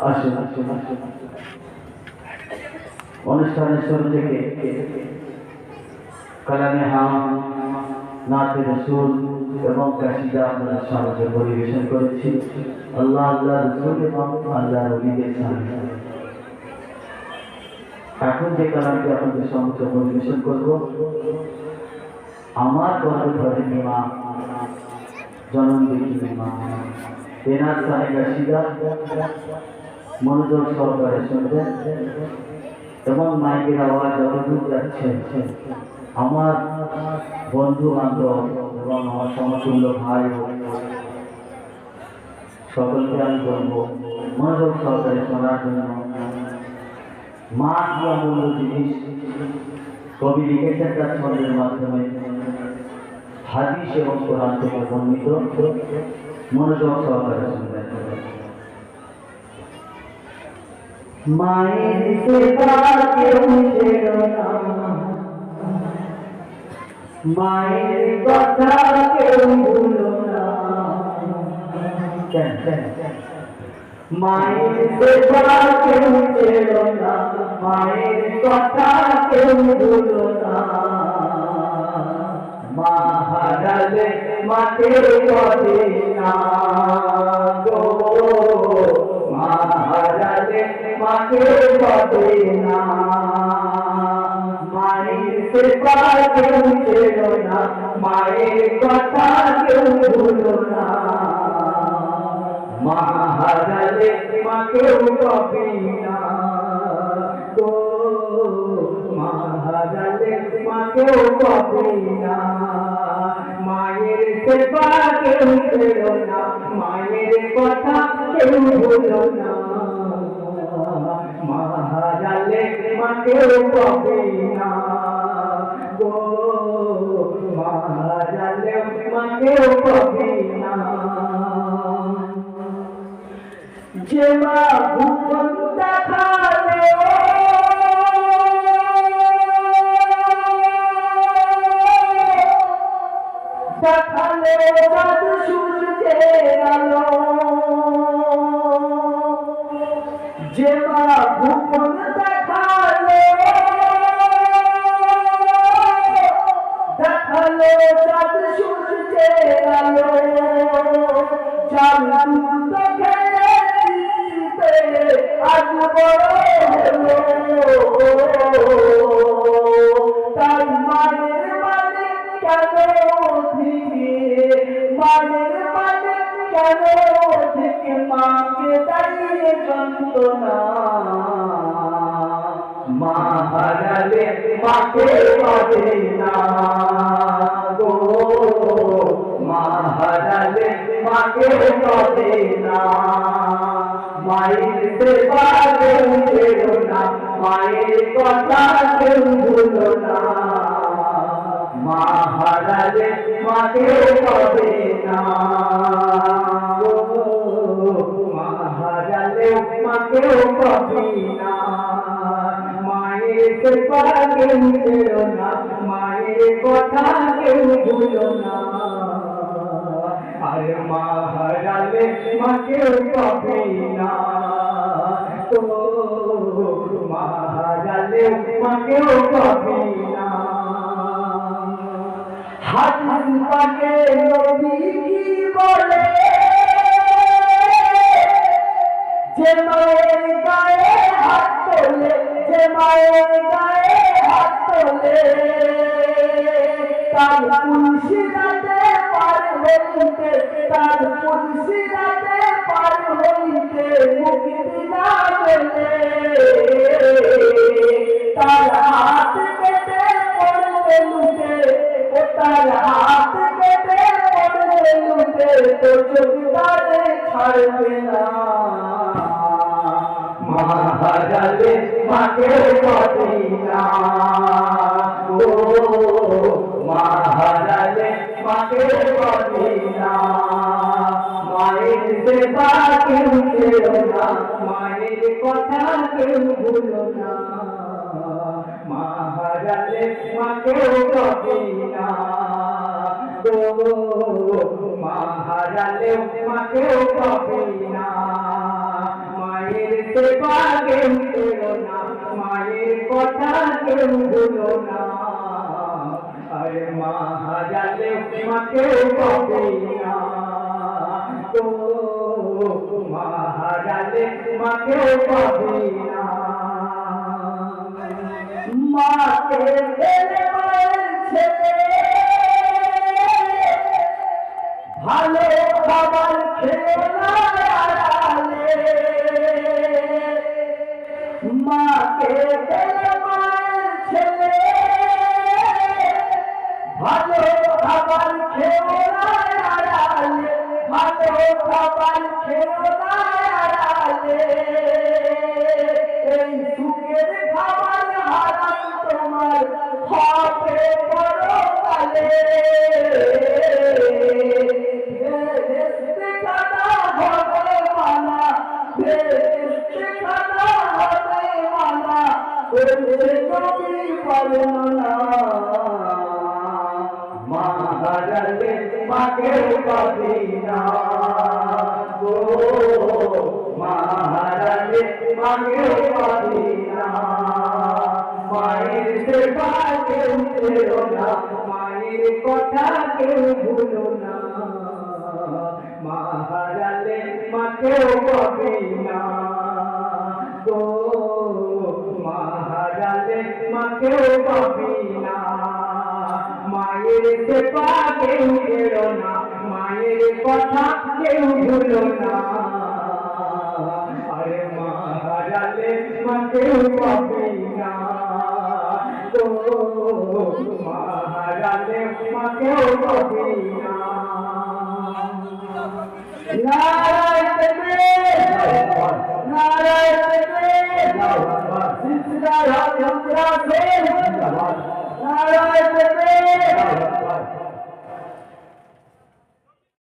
আসুন অনুষ্ঠানের শুরু থেকে কালামে হাম, নাতে রসুল এবং কাসিদা আপনাদের সামনে পরিবেশন করেছি। আল্লাহ আল্লাহ রসুল এবং আল্লাহ নবীদের সামনে এখন যে কালামটি আপনাদের সামনে পরিবেশন করব, আমার গর্ভধারিণী মা, জনম দিনী মা তেনার সানে কাসিদা মনোযোগ সহকারে শুনবেন এবং মাইকের আওয়াজ যতদূর যাচ্ছে আমার বন্ধু বান্ধব এবং আমার সমতুল্য ভাই সকলকে আমি বলবো মনোযোগ সহকারে শোনার জন্য। মা কি অমূল্য জিনিস কবি লিখেছেন তার ছন্দের মাধ্যমে, হাদিস এবং কোরআন থেকে বর্ণিত। মনোযোগ সহকারে শুনবেন। মায়ের সেবা কেউ ছেড়ো না, মায়ের কথা কেউ ভুলো না। মায়ের সেবা কেউ ছেড়ো না, মায়ের কথা কেউ ভুলো না। মা হারালে মাকে বলে না গো, মা হারালে মাকে বলে না। মায়ের সেবা কেউ ছেড়ো না, মায়ের কথা কেউ ভুলো না। মা হারালে মাকেও পাবি না গো, মা হারালে মাকেও পাবি না। মায়ের সেবা কেউ ছেড়ো না, মায়ের কথা কেউ ভুলো না। মা হারালে মাকেও পাবি না গো, মা হারালে মাকেও পাবি না। যে মা ভুবন দেখালে দেখালে চাঁদ সূর্যের আলো, যে মা ভুবন দেখালে দেখালে চাঁদ সূর্যের আলো। চাঁদ দেখে আজ বড় হলো, তাই মায়ের মানে কেন থেকে, মায়ের মানে কেন থেকে মাকে দাঁড়িয়ে যন্ত্রণা। মা হারালে মাকে পাবে না গো, মা হারালে মাকে পাবে না। মায়ের সেবা কেউ ছেড়ো না, মায়ের কথা কেউ ভুলো না। মা হারালে মাকেও পাবে না গো, মা হারালে মাকেও পাবে না। মায়ের সেবা কেউ ছেড়ো না, মায়ের কথা কেউ ভুলো না। আরে মা হারালে মাকেও পাবে না তো, মা হারালে মাকেও পাবে না। হাদিস পাকে নবী কি বলে, যে মায়ের গায়ে হাত তোলে, যে মায়ের গায়ে হাত তোলে, তার পুলসিরাতে পার হইতে, তার পুলসিরাতে পার হইতে মুক্তি না পেলে। তার হাত কেটে পড়বে লুটে, ও তার হাত কেটে পড়বে লুটে, তো যদি তারে ছাড়বে না। মা হারালে মাকেও পাবে না গো, মা হারালে মাকেও পাবে না। মায়ের সেবা কেউ ছেড়ো না, মায়ের কথা কেউ ভুলো না। মা হারালে মাকেও পাবে না গো, মা হারালে মাকেও পাবে না। মায়ের সেবা কেউ করো না, মায়ের কথা কেউ ভুলো না। আরে মা হারালে মাকেও পাবে না, তো মা হারালে মাকেও পাবে না। মাকে ফেলে ছেলে ভালো খাবার খেয়ে না আড়ালে, মাকে ফেলে ছেলে ভালো খাবার খেয়ে না আড়ালে, ভালো খাবার খেয়ে না আড়ালে। এই সুখের খাবার হারাম তোমার হবে পরকালে। বেহেশতে খানা হবে মানা, বেহেশতে খানা হবে মানা, বলছে নবী পারল না। মা হারালে মাকেও পাবি না গো, মা হারালে মাকেও পাবি না। মায়ের সেবা কেউ করো না, মায়ের কথা কেউ ভুলো না। মা হারালে মাকেও পাবি না গো, মা হারালে মাকেও পাবি না। মায়ের সেবা কেউ করো না, মায়ের কথা কেউ ভুলো না। আরে মা হারালে মাকেও পাবি না তো, মা হারালে মাকেও পাবি না।